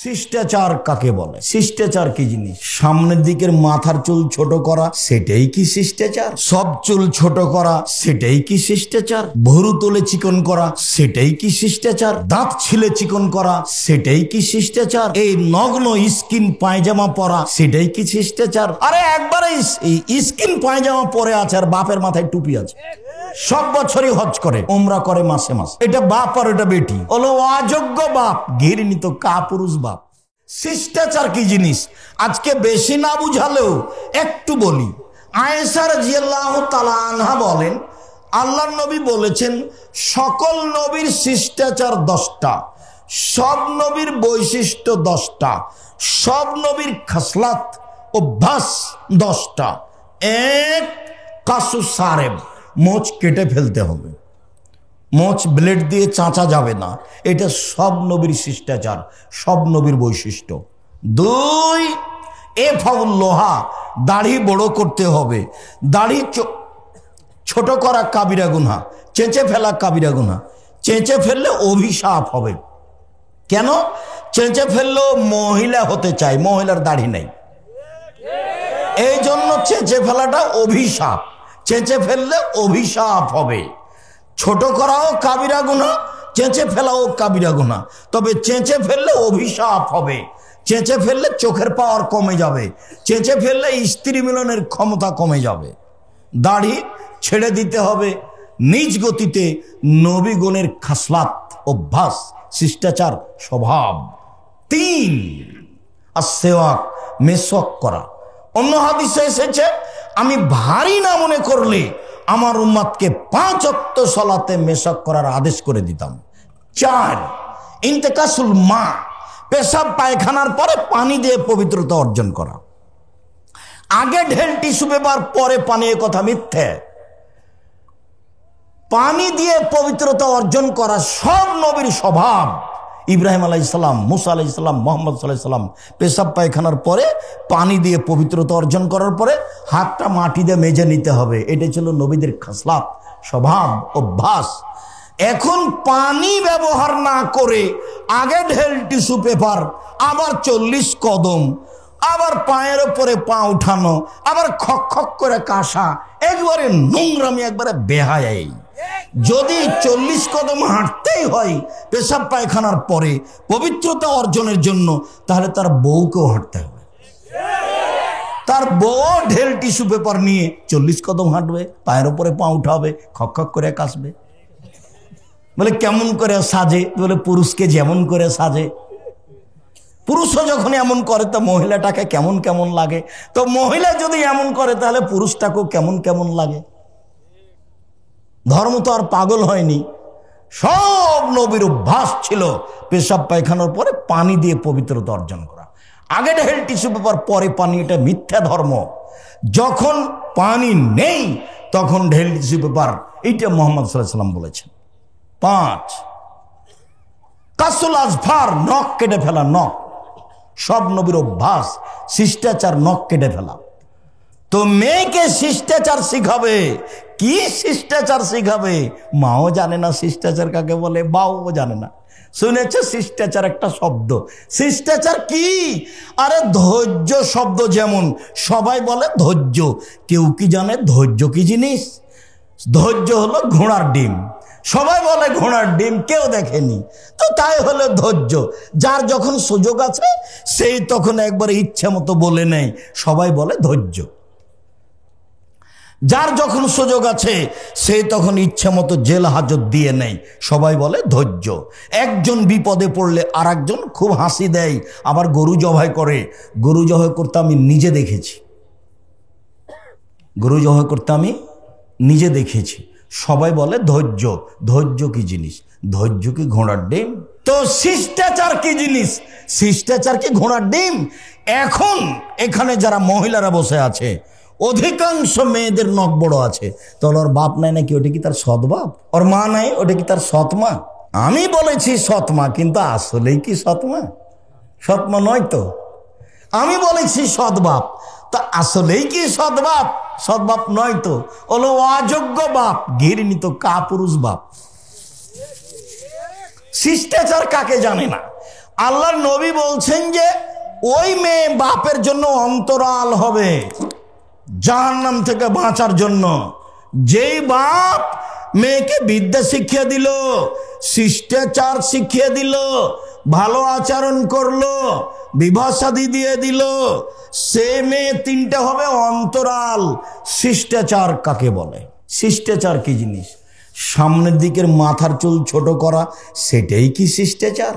শিষ্টাচার কাকে বলে? শিষ্টাচার কি জিনিস? সামনের দিকের মাথার চুল ছোট করা, সেটাই কি শিষ্টাচার? সব চুল ছোট করা, সেটাই কি শিষ্টাচার? ভুরু তুলে চিকন করা, সেটাই কি শিষ্টাচার? দাঁত ছিলে চিকন করা, সেটাই কি শিষ্টাচার? এই নগ্ন স্কিন পায়জামা পরা, সেটাই কি শিষ্টাচার? আরে একবারে স্কিন পায়জামা পরে আছে আর বাপের মাথায় টুপি আছে, সব বছরই হজ করে, উমরা করে মাসে মাসে। এটা বাপ আর এটা বেটি, হলো অযোগ্য বাপ, ঘৃণিত কাপুরুষ বাপ। শিষ্টাচার কি জিনিস আজকে বেশি না বুঝালেও একটু বলি। আয়েশা রাদিয়াল্লাহু তাআলা আনহা বলেন, আল্লাহর নবী বলেছেন সকল নবীর শিষ্টাচার 10টা, সব নবীর বৈশিষ্ট্য 10টা, সব নবীর খাসলাত অভ্যাস 10টা। এক, কাসু সারেব, মোচ কেটে ফেলতে হবে, মোচ ব্লেড দিয়ে চাঁচা যাবে না, এটা সব নবীর শিষ্টাচার, সব নবীর বৈশিষ্ট্য। 2, এফাউল লোহা, দাড়ি বড় করতে হবে, দাড়ি ছোট করা কাবিরা গুনাহ, চেঁচে ফেলা কাবিরা গুনাহ। চেঁচে ফেললে অভিশাপ হবে। কেন? চেঁচে ফেললেও মহিলা হতে চায়, মহিলার দাড়ি নেই, এই জন্য চেঁচে ফেলাটা অভিশাপ, চেঁচে ফেললে অভিশাপ হবে। ছোট করাও কাবিরা গুনাহ, চেঁচে ফেলাও কাবিরা গুনাহ, তবে চেঁচে ফেললে অভিশাপ হবে। চেঁচে ফেললে চোখের পাওয়ার কমে যাবে, চেঁচে ফেললে স্ত্রী মিলনের ক্ষমতা কমে যাবে। দাড়ি ছেড়ে দিতে হবে, নিজ গতিতে নবীগণের খাসলাত অভ্যাস শিষ্টাচার স্বভাব। 3, আসওয়াক, মেসওয়াক করা। অন্য হাদিসে এসেছে আমি ভারী না মনে করলে আমার উম্মতকে 5 ওয়াক্ত সালাতে মেসওয়াক করার আদেশ করে দিতাম। 4, ইন্তেকাসুল মা, পেশাব পায়খানার পরে পানি দিয়ে পবিত্রতা অর্জন করা। আগে ঢেল টিস্যু পেপার পরে পানি, এ কথা মিথ্যে। পানি দিয়ে পবিত্রতা অর্জন করা সব নবীর স্বভাব। ইব্রাহিম আলাইহিস সালাম, মুসা আলাইহিস সালাম, মুহাম্মদ সাল্লাল্লাহু আলাইহি সাল্লাম পেশাব পায়খানার পরে পানি দিয়ে পবিত্রতা অর্জন করার পরে হাতটা মাটি দিয়ে মেজে নিতে হবে, এটা ছিল নবীদের খাসলাত স্বভাব অভ্যাস। এখন পানি ব্যবহার না করে আগে ঢেল টিস্যু পেপার, আবার 40 কদম, আবার পায়ের ওপরে পা উঠানো, আবার খক খক করে কাশা, একবারে নোংরামি, একবারে বেহায়াই। যদি 40 কদম হাঁটতেই হয় পেশাব পায়খানার পরে পবিত্রতা অর্জনের জন্য, তাহলে তার বউকেও হাঁটতে হবে। তার বউ ঢেল টিস্যু পেপার নিয়ে 40 কদম হাঁটবে, পায়ের ওপরে পা উঠাবে, খক খক করে কাশবে। বলে কেমন করে সাজে? বলে পুরুষকে যেমন করে সাজে। পুরুষও যখন এমন করে তো মহিলাটাকে কেমন কেমন লাগে, তো মহিলা যদি এমন করে তাহলে পুরুষটাকেও কেমন কেমন লাগে। ধর্ম তো আর পাগল হয়নি। সব নবীর অভ্যাস ছিল পেশাব পায়খানার পরে পানি দিয়ে পবিত্রতা অর্জন করা, আগে ঢেল টিস্যু পেপার পরে পানি, এটা মিথ্যা ধর্ম। যখন পানি নেই তখন ঢেল টিস্যু পেপার, এইটা মুহাম্মদ সাল্লাল্লাহু আলাইহি ওয়াসাল্লাম বলেছেন। 5, কাসুল আজফার, নখ কেটে ফেলা। নখ সব নবীর অভ্যাস শিষ্টাচার, নখ কেটে ফেলা। তো মেয়েকে শিষ্টাচার শিখাবে, কি শিষ্টাচার শিখাবে? মাও জানে না শিষ্টাচার কাকে বলে, বাবাও জানে না। শুনেছে শিষ্টাচার একটা শব্দ, শিষ্টাচার কি? আরে ধৈর্য শব্দ যেমন সবাই বলে ধৈর্য, কেউ কি জানে ধৈর্য কি জিনিস? ধৈর্য হলো ঘোড়ার ডিম, সবাই বলে ঘোড়ার ডিম, কেউ দেখেনি, তো তাই হলো ধৈর্য। যার যখন সুযোগ আছে সেই তখন একবার ইচ্ছা মতো বলে নেয়, সবাই বলে ধৈর্য। যার যখন সুযোগ আছে সে তখন ইচ্ছা মতো জেল হাজত দিয়ে নেয়, সবাই বলে ধৈর্য। একজন বিপদে পড়লে আর একজন খুব হাসি দেয়, আবার গরু জবাই করে। গরু জবাই করতে আমি নিজে দেখেছি, গরু জবাই করতে আমি নিজে দেখেছি, সবাই বলে ধৈর্য। ধৈর্য কি জিনিস? ধৈর্য কি ঘোড়ার ডিম? তো শিষ্টাচার কি জিনিস? শিষ্টাচার কি ঘোড়ার ডিম? এখন এখানে যারা মহিলারা বসে আছে, অধিকাংশ মেয়েদের নখ বড় আছে, তাহলে ওর বাপ নাই নাকি? ওটা কি তার সৎ বাপ? ওর মা নাই, ওটা কি তার সৎ মা? আমি বলেছি সৎ মা, কিন্তু আসলেই কি সৎ মা? সৎ মা নয় তো। আমি বলেছি সৎ বাপ, তা আসলেই কি সৎ বাপ? সৎ বাপ নয় তো, হলো অযোগ্য বাপ, ঘৃণিত কাপুরুষ বাপ। শিষ্টাচার কাকে জানে না? আল্লাহর নবী বলছেন যে ওই মেয়ে বাপের জন্য অন্তরাল হবে জাহান্নাম থেকে বাঁচার জন্য। যেই বাপ মেয়েকে বিদ্যা শিখিয়ে দিল, শিষ্টাচার শিখিয়ে দিল, ভালো আচরণ করলো, বিবাহ শাদী দিয়ে দিল, সে মেয়ে তিনটা হবে অন্তরাল। শিষ্টাচার কাকে বলে? শিষ্টাচার কি জিনিস? সামনের দিকের মাথার চুল ছোট করা, সেটাই কি শিষ্টাচার?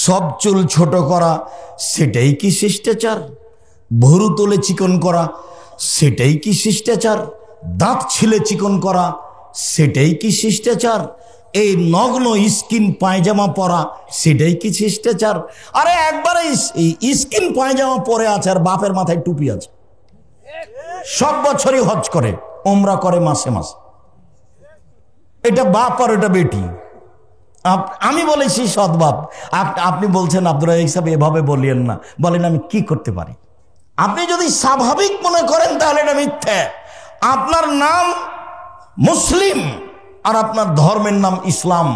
সব চুল ছোট করা, সেটাই কি শিষ্টাচার? ভুরু তুলে চিকন করা, সেটাই কি শিষ্টাচার? দাঁত ছিলে চিকন করা, সেটাই কি শিষ্টাচার? এই নগ্ন স্কিন পায়জামা পরা, সেটাই কি শিষ্টাচার? আরে একবারে স্কিন পায়জামা পরে আছে আর বাপের মাথায় টুপি আছে, সব বছরই হজ করে, ওমরা করে মাসে মাসে। এটা বাপ আর এটা বেটি। আমি বলেছি সৎ বাপ, আপনি বলছেন আব্দুর রাজ্জাক সাহেব এভাবে বলিয়েন না। বলেন আমি কি করতে পারি? আপনি যদি স্বাভাবিক মনে করেন তাহলে এটা মিথ্যে। আপনার নাম মুসলিম আর আপনার ধর্মের নাম ইসলাম।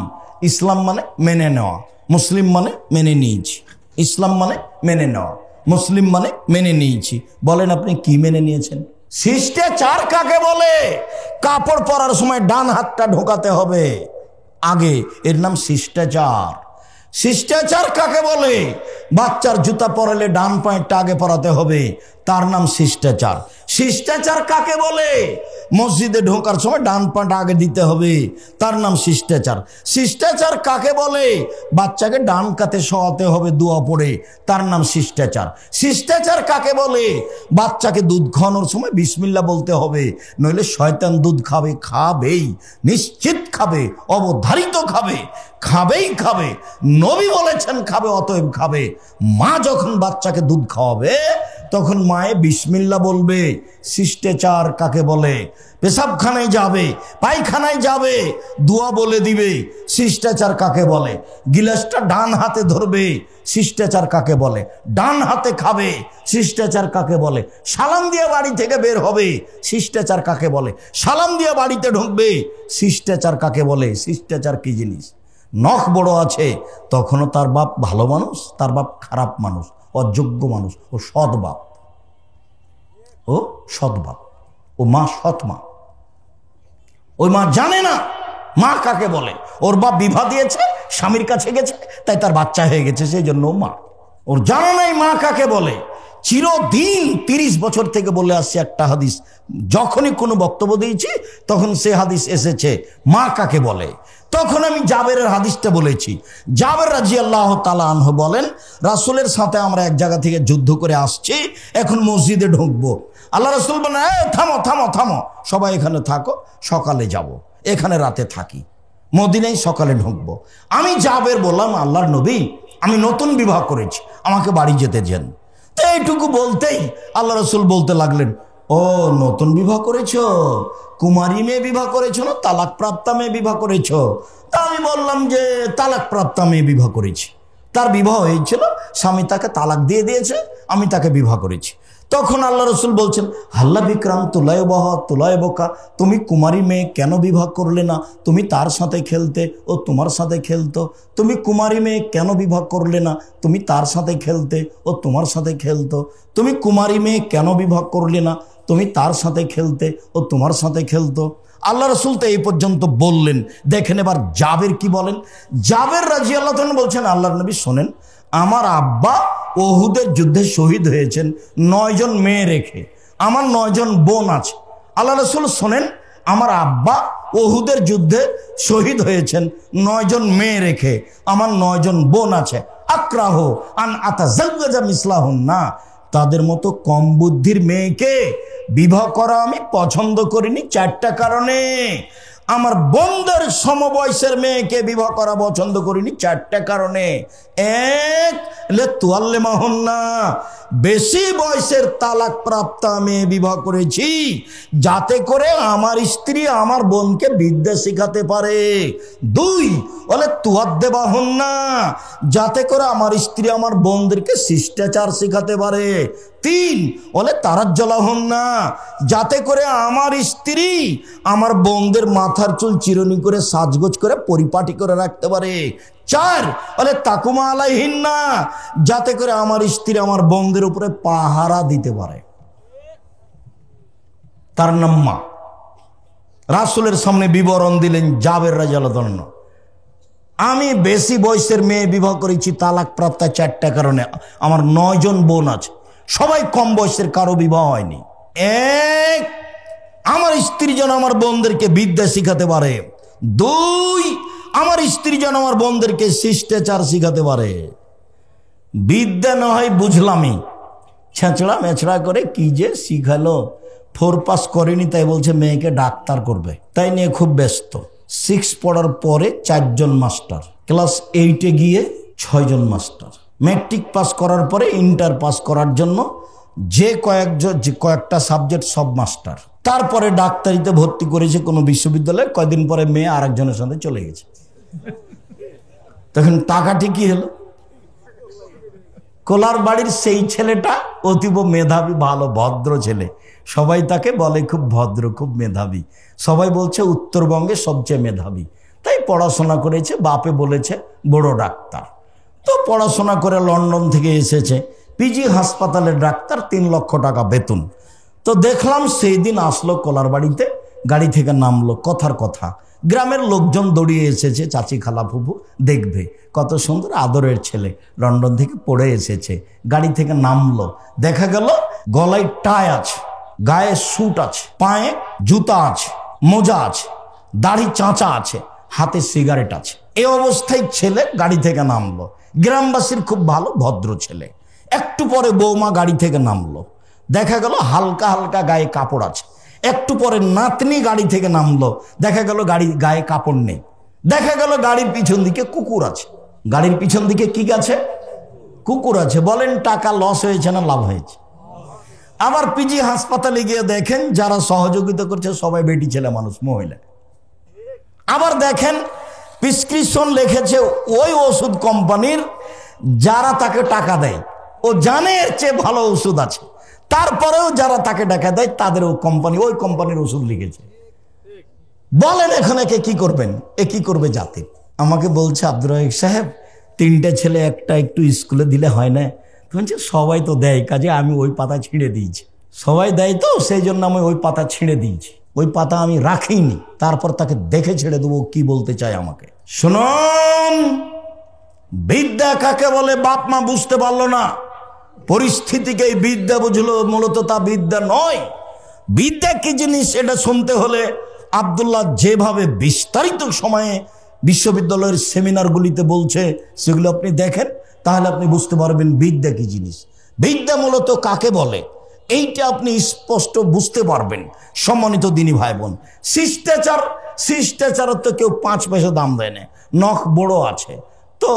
ইসলাম মানে মেনে নেওয়া, মুসলিম মানে মেনে নিয়েছি। ইসলাম মানে মেনে নেওয়া, মুসলিম মানে মেনে নিয়েছি। বলেন আপনি কি মেনে নিয়েছেন? শিষ্টাচার কাকে বলে? কাপড় পরার সময় ডান হাতটা ঢোকাতে হবে আগে, এর নাম শিষ্টাচার। শিষ্টাচার কাকে বলে? বাচ্চার জুতা পরালে ডান পায়েরটা আগে পরাতে হবে, তার নাম শিষ্টাচার। শিষ্টাচার কাকে বলে? মসজিদে ঢোকার সময় ডান পাটা আগে দিতে হবে, তার নাম শিষ্টাচার। শিষ্টাচার কাকে বলে? বাচ্চাকে ডান কাতে শোয়াতে হবে দোয়া পড়ে, তার নাম শিষ্টাচার। শিষ্টাচার কাকে বলে? বাচ্চাকে দুধ খাওয়ানোর সময় বিসমিল্লাহ বলতে হবে, নইলে শয়তান দুধ খাবে, খাবেই, নিশ্চিত খাবে, অবধারিত খাবে, খাবেই খাবে। নবী বলেছেন খাবে, অতএব খাবে। মা যখন বাচ্চাকে দুধ খাওয়াবে তখন মায়ে বিসমিল্লাহ বলবে। শিষ্টাচার কাকে বলে? পেশাবখানায় যাবে, পায়খানায় যাবে, দোয়া বলে দিবে। শিষ্টাচার কাকে বলে? গিলাসটা ডান হাতে ধরবে। শিষ্টাচার কাকে বলে? ডান হাতে খাবে। শিষ্টাচার কাকে বলে? সালাম দিয়ে বাড়ি থেকে বের হবে। শিষ্টাচার কাকে বলে? সালাম দিয়ে বাড়িতে ঢুকবে। শিষ্টাচার কাকে বলে? শিষ্টাচার কি জিনিস? নখ বড় আছে তখনও তার বাপ ভালো মানুষ, তার বাপ খারাপ মানুষ, অযোগ্য মানুষ, ও সৎ বাপ, ও সৎ বাপ, ও মা সৎ মা। ওই মা জানে না মা কাকে বলে। ওর বাপ বিবাহ দিয়েছে, স্বামীর কাছে গেছে, তাই তার বাচ্চা হয়ে গেছে, সেই জন্য মা। ওর জানা নাই মা কাকে বলে। চিরদিন 30 বছর থেকে বলে আসছে একটা হাদিস, যখনই কোনো বক্তব্য দিয়েছি তখন সে হাদিস এসেছে মা কাকে বলে। তখন আমি জাবেরের হাদিসটা বলেছি। জাবের রাদিয়াল্লাহু তাআলা আনহু বলেন, রাসূলের সাথে আমরা এক জায়গা থেকে যুদ্ধ করে আসছি, এখন মসজিদে ঢুকবো। আল্লাহ রাসূল বলেন, থামো থামো থামো, সবাই এখানে থাকো, সকালে যাব, এখানে রাতে থাকি, মদিনায় সকালে ঢুকবো। আমি জাবের বললাম, আল্লাহর নবী আমি নতুন বিবাহ করেছি, আমাকে বাড়ি যেতে দেন। তো এইটুকু বলতেই আল্লাহ রাসূল বলতে লাগলেন, ও নতুন বিবাহ করেছো? কুমারী মেয়ে বিবাহ করেছো না তালাক প্রাপ্তা মেয়ে বিবাহ করেছো? তা আমি বললাম যে তালাক প্রাপ্তা মেয়ে বিবাহ করেছি। তার বিবাহ হয়েছিল, স্বামী তাকে তালাক দিয়ে দিয়েছে, আমি তাকে বিবাহ করেছি। তখন আল্লাহ রসুল বলছেন, হাল্লা বিক্রাম তুলায় বহ তুলায় বোকা, তুমি কুমারী মেয়ে কেন বিবাহ করলে না? তুমি তার সাথে খেলতে, ও তোমার সাথে খেলতো। তুমি কুমারী মেয়ে কেন বিবাহ করলে না? তুমি তার সাথে খেলতে, ও তোমার সাথে খেলতো। তুমি কুমারী মেয়ে কেন বিবাহ করলে না? তুমি তার সাথে খেলতে, ও তোমার সাথে খেলতো। আল্লাহ রসুল তো এই পর্যন্ত বললেন। দেখেন এবার জাবের কি বলেন। জাবের রাদিয়াল্লাহু তাআলা বলছেন, আল্লাহর নবী শোনেন, আমার আব্বা উহুদের যুদ্ধে শহীদ হয়েছেন 9 জন মেয়ে রেখে, আমার 9 জন বোন আছে। আল্লাহ রসুল শোনেন, আমার আব্বা উহুদের যুদ্ধে শহীদ হয়েছেন 9 জন মেয়ে রেখে, আমার 9 জন বোন আছে। আক্রাহ আন আতাজাওয়াজা মিসলাহুন্না, তাদের মতো কম বুদ্ধির মেয়েকে বিবাহ করা আমি পছন্দ করিনি 4টা কারণে। আমার বোনদের সমবয়সের মেয়েকে বিবাহ করা পছন্দ করিনি 4টা কারণে। এক, লে তুয়াল্লে মাহুন্না, বেশি বয়সের তালাক প্রাপ্তা মেয়ে বিবাহ করেছি যাতে করে আমার স্ত্রী আমার বোনকে বিদ্যা শিখাতে পারে। 2, বলে তুয়াদ্দে বাহুন্না, যাতে করে আমার স্ত্রী আমার বোনদেরকে শিষ্টাচার শিখাতে পারে। 3, বলে তারাজ্জলাহুন্না, যাতে করে আমার স্ত্রী আমার বোনদের মাথার চুল চিরুনি করে সাজগোজ করে পরিপাটি করে রাখতে পারে। 4 বলে তাকুমা আলাইহিন্না, যাতে করে আমার স্ত্রী আমার বোনদের উপরে পাহারা দিতে পারে। তার নাম মা। রাসূলের সামনে বিবরণ দিলেন জাবের রাদিয়াল্লাহু আনহু, আমি বেশি বয়সের মেয়ে বিবাহ করেছি তালাক প্রাপ্ত 4টা কারণে। আমার 9 জন বোন আছে, সবাই কম বয়সের, কারো বিবাহ হয়নি। 1, আমার স্ত্রী যেন আমার বোনদেরকে বিদ্যা শিখাতে পারে। 2, আমার স্ত্রী যেন আমার বোনদেরকে শিষ্টাচার শিখাতে পারে। বিদ্যা না হয় বুঝলামই, ছেঁচড়া মেছড়া করে কি যে শিখালো। 4 পাস করেনি তাই বলছে মেয়েকে ডাক্তার করবে, তাই নিয়ে খুব ব্যস্ত। 6 পড়ার পরে 4 জন মাস্টার, ক্লাস 8-এ গিয়ে 6 জন মাস্টার, ম্যাট্রিক পাস করার পরে ইন্টার পাস করার জন্য যে কয়েকটা সাবজেক্ট সব মাস্টার। তারপরে ডাক্তারিতে ভর্তি করেছে কোনো বিশ্ববিদ্যালয়ে, কয়দিন পরে মেয়ে আরেকজনের সাথে চলে গেছে। তখন টাকাটি কি হলো? কোলার বাড়ির সেই ছেলেটা অতীব মেধাবী, ভালো ভদ্র ছেলে, সবাই তাকে বলে খুব ভদ্র, খুব মেধাবী, সবাই বলছে উত্তরবঙ্গে সবচেয়ে মেধাবী। তাই পড়াশোনা করেছে, বাপে বলেছে বড় ডাক্তার। তো পড়াশোনা করে লন্ডন থেকে এসেছে, পিজি হাসপাতালের ডাক্তার, 3 লক্ষ টাকা বেতন। তো দেখলাম সেই দিন আসলো কোলার বাড়িতে, গাড়ি থেকে নামলো, কথার কথা গ্রামের লোকজন দৌড়িয়ে এসেছে, চাচি খালা ফুফু দেখবে কত সুন্দর আদরের ছেলে, লন্ডন থেকে পড়ে এসেছে। গাড়ি থেকে নামলো, দেখা গেল গলায় টাই আছে, গায়ে স্যুট আছে, পায়ে জুতা আছে, মোজা আছে, দাড়ি চাঁচা আছে, হাতে সিগারেট আছে। এই অবস্থায় ছেলে গাড়ি থেকে নামলো, গ্রামবাসীর খুব ভালো ভদ্র ছেলে। একটু পরে বৌমা গাড়ি থেকে নামলো, দেখা গেল হালকা হালকা গায়ে কাপড় আছে। একটু পরে নাতনি গাড়ি থেকে নামলো, দেখা গেল গায়ে কাপড় নেই। দেখা গেল গাড়ির পিছন দিকে কুকুর আছে। গাড়ির পিছন দিকে কি আছে? কুকুর আছে। বলেন টাকা লস হয়েছে না লাভ হয়েছে? আবার পিজি হাসপাতালে গিয়ে দেখেন যারা সহযোগিতা করছে সবাই বেটি ছেলে মানুষ, মহিলা। আবার দেখেন প্রেসক্রিপশন লিখেছে ওই ওষুধ কোম্পানির, যারা তাকে টাকা দেয় ও জানে এর চেয়ে ভালো ওষুধ আছে, তারপরেও যারা তাকে টাকা দেয় তাদের ওই কোম্পানির ওষুধ লিখেছে। বলেন এখন একে কি করবেন? এ কি করবে জাতি? আমাকে বলছে আব্দুর রাহিক সাহেব, 3টে ছেলে একটা একটু স্কুলে দিলে হয় না? বলছে সবাই তো দেয়, কাজে আমি ওই পাতা ছিঁড়ে দিয়েছি। সবাই দেয় তো সেই জন্য আমি ওই পাতা ছিঁড়ে দিয়েছি, ওই পাতা আমি রাখিনি। তারপর তাকে দেখে ছেড়ে দেবো কি বলতে চায় আমাকে। শুনুন, বিদ্যা কাকে বলে বাপ মা বুঝতে পারলো না, পরিস্থিতিকে বিদ্যা বুঝলো, মূলত তা বিদ্যা নয়। বিদ্যা কি জিনিস এটা শুনতে হলে আব্দুল্লাহ যেভাবে বিস্তারিত সময়ে বিশ্ববিদ্যালয়ের সেমিনারগুলিতে বলছে সেগুলো আপনি দেখেন, তাহলে আপনি বুঝতে পারবেন বিদ্যা কি জিনিস, বিদ্যা মূলত কাকে বলে, এইটা আপনি স্পষ্ট বুঝতে পারবেন। সম্মানিত দিনী ভাই বোন, শিষ্টাচার তো কেউ 5 পয়সা দাম দেয় না, নখ বড় আছে তো।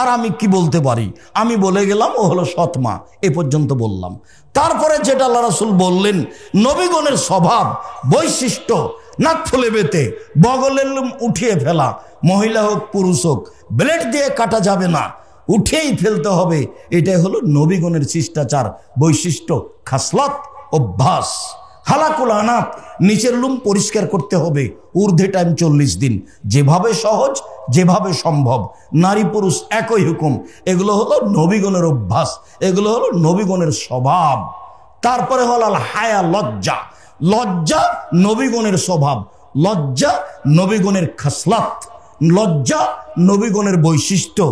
আর আমি কি বলতে পারি? আমি বলে গেলাম ও হলো সৎমা, এ পর্যন্ত বললাম। তারপরে যেটা আল্লাহ রাসূল বললেন, নবীগণের স্বভাব বৈশিষ্ট্য, নাক ফুলে বেতে, বগলের লোম উঠিয়ে ফেলা, মহিলা হোক পুরুষ হোক, ব্লেড দিয়ে কাটা যাবে না, উঠেই ফেলতে হবে। এটাই হলো নবীগণের শিষ্টাচার, বৈশিষ্ট্য, খাসলত, অভ্যাস। হালাকুল আনাত, নিচের লুম পরিষ্কার করতে হবে, ঊর্ধ্বে টাইম 40 দিন, যেভাবে সহজ, যেভাবে সম্ভব, নারী পুরুষ একই হুকুম। এগুলো হলো নবীগণের অভ্যাস, এগুলো হলো নবীগণের স্বভাব। তারপরে হলো আল হায়া, লজ্জা। লজ্জা নবীগণের স্বভাব, লজ্জা নবীগণের খাসলাত, লজ্জা নবীগণের বৈশিষ্ট্য।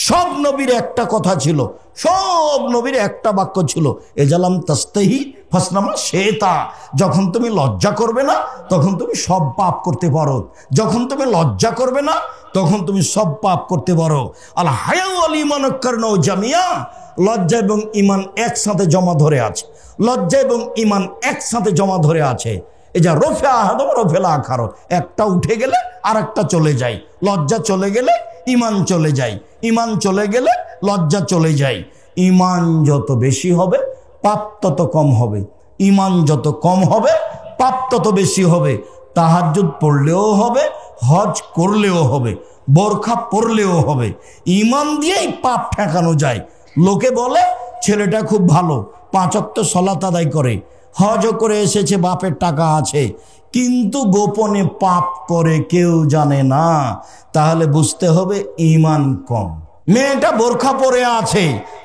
সব নবীর একটা কথা ছিল, সব নবীর একটা বাক্য ছিল, এজালাম তাস্তাহি ফাসনামা শেতা। যখন তুমি লজ্জা করবে না তখন তুমি সব পাপ করতে পারো, যখন তুমি লজ্জা করবে না তখন তুমি সব পাপ করতে পারো। আল হায়া ওয়াল ঈমান কারনাও জামিয়া, লজ্জা এবং ঈমান একসাথে জমা ধরে আছে, লজ্জা এবং ঈমান একসাথে জমা ধরে আছে। এই যা রফে আহাদম রফেলা আখারো, একটা উঠে গেলে আর একটা চলে যায়, লজ্জা চলে গেলে ঈমান চলে যায়, ঈমান চলে গেলে লজ্জা চলে যায়। ঈমান যত বেশি হবে পাপ তত কম হবে, ঈমান যত কম হবে পাপ তত বেশি হবে। তাহাজ্জুদ পড়লেও হবে, হজ করলেও হবে, বোরখা পরলেও হবে। ঈমান দিয়েই পাপ ঠেকানো যায়। লোকে বলে ছেলেটা খুব ভালো, 5 ওয়াক্ত সালাত আদায় করে, হজও করে এসেছে, বাপের টাকা আছে, কিন্তু গোপনে পাপ করে কেউ জানে না, তাহলে বুঝতে হবে ঈমান কম। মেয়েটা বোরখা পরে আছে,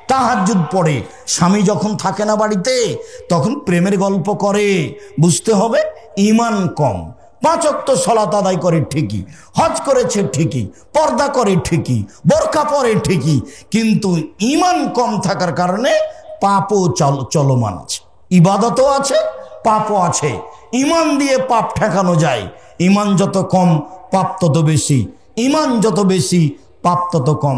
তাহাজ্জুদ পড়ে, স্বামী যখন থাকে না বাড়িতে তখন প্রেমের গল্প করে, বুঝতে হবে ঈমান কম। 5 ওয়াক্ত সালাত আদায় করে ঠিকই, হজ করেছে ঠিকই, পর্দা করে ঠিকই, বোরখা পরে ঠিকই, কিন্তু ঈমান কম থাকার কারণে পাপও চলমান আছে, ইবাদতও আছে, পাপও আছে। ঈমান দিয়ে পাপ ঠেকানো যায়। ঈমান যত কম পাপ তত বেশি, ঈমান যত বেশি পাপ তত কম।